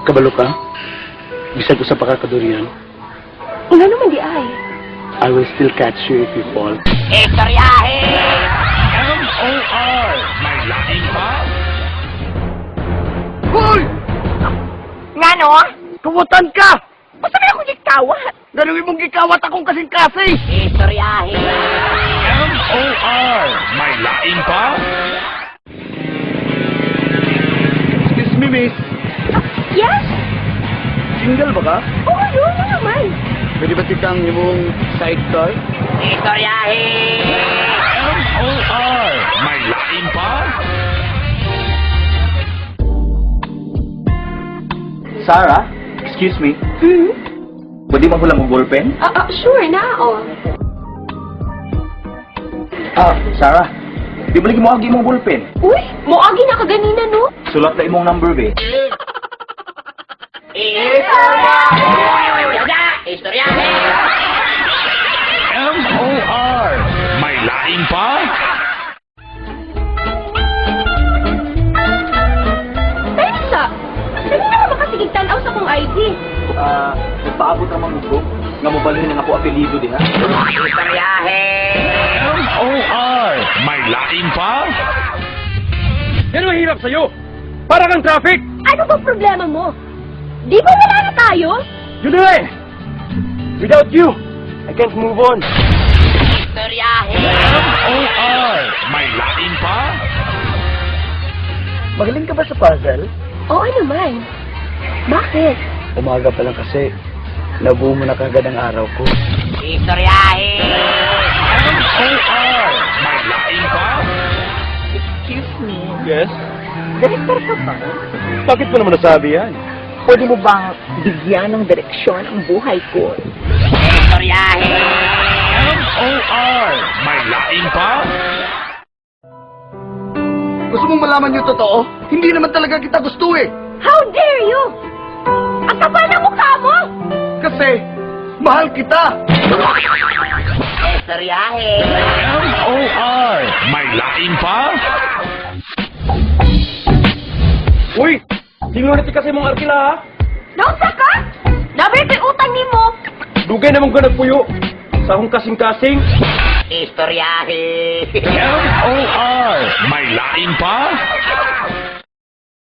Kabalo ka? Bisag ko sa pakakadurian. Una naman di ay. I will still catch you if you fall. Istoryahe! M.O.R. May laing pa? Hoy! Nga no? Kumutan ka! Basta na akong gikawat. Ganun mong gikawat akong kasing-kasing! Istoryahe! M.O.R. May laing pa? Excuse me, miss. Yes? Single ba ka? Oo, yun naman. Pwede ba tikang yung sidecar? Istoryahe! M.O.R. May laing pa? Sarah, excuse me. Pwede mahulang mo ballpen? Sure na, oh. Sarah, di ba lagi mo agi mong ballpen? Uy, moagi na kaganina, no? Sulat na imong number, be. Istoryahe! M.O.R. May laing pa? Teresa, saan na makasigig tanaw sa kong ID? Nagpaabot naman mo nga mo balhin ng ako apelido din, ha? Istoryahe! M.O.R. May laing pa? Yan ang hirap sa'yo! Para kang traffic! Ano ba problema mo? Di ba wala na tayo? Yun na eh! Without you, I can't move on. Istoryahe! M.O.R. May laing pa? Magaling ka ba sa puzzle? Oo naman. Bakit? Umaga pa lang kasi. Nabuo mo na kagad ang araw ko. Istoryahe! M.O.R. May laing pa? Excuse me. Yes? Director ka ba? Bakit mo naman nasabi yan? Pwede mo bang bigyan ng direksyon ang buhay ko? Istoryahe! M.O.R. May laing pa? Gusto mong malaman yung totoo? Hindi naman talaga kita gusto eh. How dare you? Ang kapal na mukha mo! Kasi, mahal kita. Istoryahe! M.O.R. May laing pa? Uy! Tingnan natin kasi mong arkila ha. Nausa ka? Dabi kay utang ni mo. Dugay naman ka nagpuyo. Sa akong kasing-kasing. Istoryahe! M.O.R. May laing pa?